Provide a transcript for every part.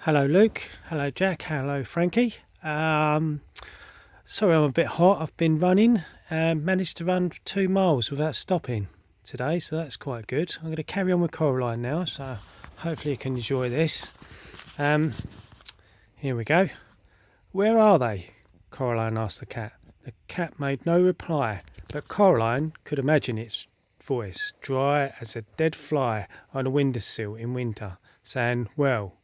Hello, Luke. Hello, Jack. Hello, Frankie. Sorry, I'm a bit hot. I've been running and managed to run 2 miles without stopping today, so that's quite good. I'm going to carry on with Coraline now, so hopefully you can enjoy this. Um, Here we go. Where are they? Coraline asked the cat. The cat made no reply, but Coraline could imagine its voice, dry as a dead fly on a windowsill in winter, saying, "Well,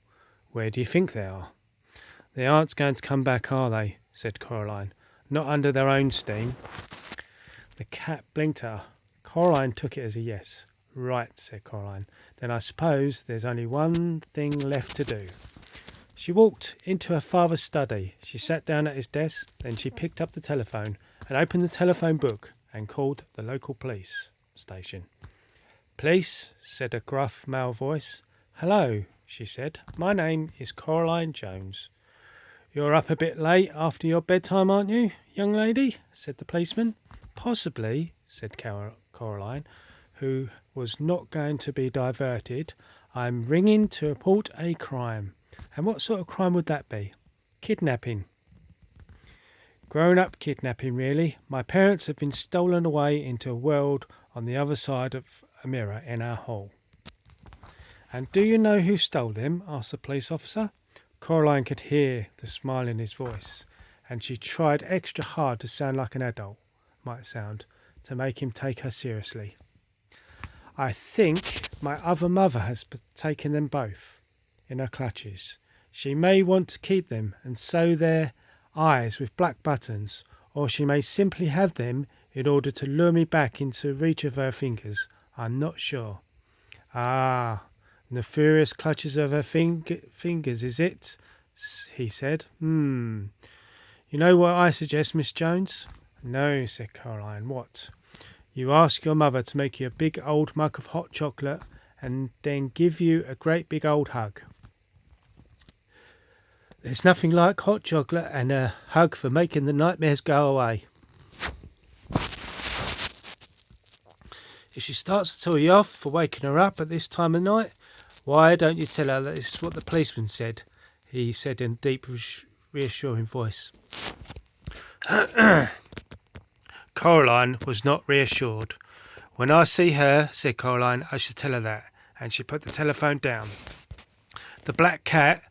where do you think they are?" "They aren't going to come back, are they?" said Coraline. "Not under their own steam." The cat blinked at her. Coraline took it as a yes. "Right," said Coraline. "Then I suppose there's only one thing left to do." She walked into her father's study. She sat down at his desk. Then she picked up the telephone and opened the telephone book and called the local police station. "Police," said a gruff male voice. "Hello," she said. "My name is Coraline Jones." "You're up a bit late after your bedtime, aren't you, young lady?" said the policeman. "Possibly," said Coraline, who was not going to be diverted. "I'm ringing to report a crime." "And what sort of crime would that be?" "Kidnapping." "Grown-up kidnapping, really. My parents have been stolen away into a world on the other side of a mirror in our hall." "And do you know who stole them?" asked the police officer. Coraline could hear the smile in his voice, and she tried extra hard to sound like an adult might sound, to make him take her seriously. "I think my other mother has taken them both in her clutches. She may want to keep them and sew their eyes with black buttons, or she may simply have them in order to lure me back into reach of her fingers. I'm not sure." "Ah, the furious clutches of her fingers, is it?" he said. "You know what I suggest, Miss Jones?" "No," said Caroline. "What?" "You ask your mother to make you a big old mug of hot chocolate and then give you a great big old hug. There's nothing like hot chocolate and a hug for making the nightmares go away. If she starts to tell you off for waking her up at this time of night, why don't you tell her that this is what the policeman said?" he said in a deep, reassuring voice. Coraline was not reassured. "When I see her," said Coraline, "I shall tell her that," and she put the telephone down. The black cat,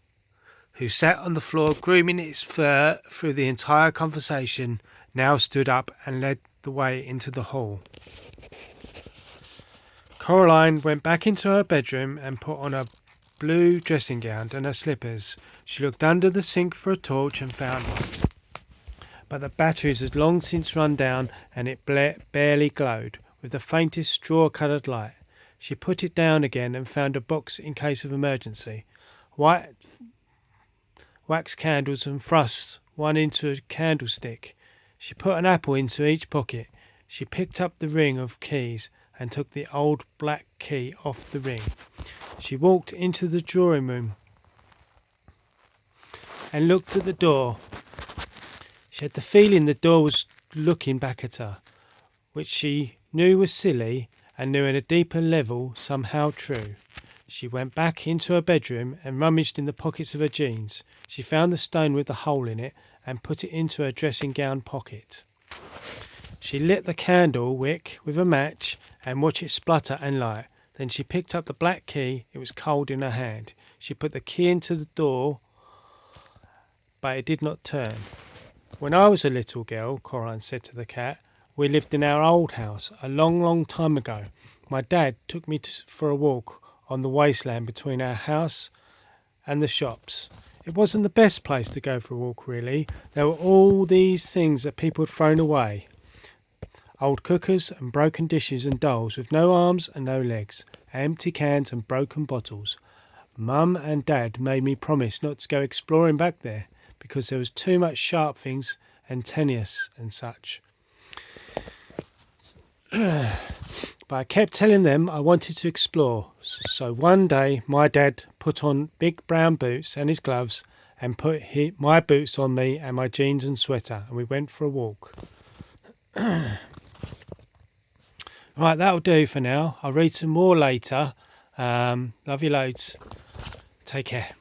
who sat on the floor grooming its fur through the entire conversation, now stood up and led the way into the hall. Coraline went back into her bedroom and put on a blue dressing gown and her slippers. She looked under the sink for a torch and found one, but the batteries had long since run down and it barely glowed with the faintest straw-coloured light. She put it down again and found a box in case of emergency. White wax candles and thrust one into a candlestick. She put an apple into each pocket. She picked up the ring of keys and took the old black key off the ring. She walked into the drawing room and looked at the door. She had the feeling the door was looking back at her, which she knew was silly and knew at a deeper level somehow true. She went back into her bedroom and rummaged in the pockets of her jeans. She found the stone with the hole in it and put it into her dressing gown pocket. She lit the candle wick with a match and watched it splutter and light. Then she picked up the black key. It was cold in her hand. She put the key into the door, but it did not turn. "When I was a little girl," Coraline said to the cat, "we lived in our old house a long, long time ago. My dad took me for a walk on the wasteland between our house and the shops. It wasn't the best place to go for a walk, really. There were all these things that people had thrown away. Old cookers and broken dishes and dolls with no arms and no legs, empty cans and broken bottles. Mum and Dad made me promise not to go exploring back there because there was too much sharp things and tennis and such. But I kept telling them I wanted to explore. So one day my dad put on big brown boots and his gloves and put my boots on me and my jeans and sweater, and we went for a walk." Right, that'll do for now. I'll read some more later. Love you loads. Take care.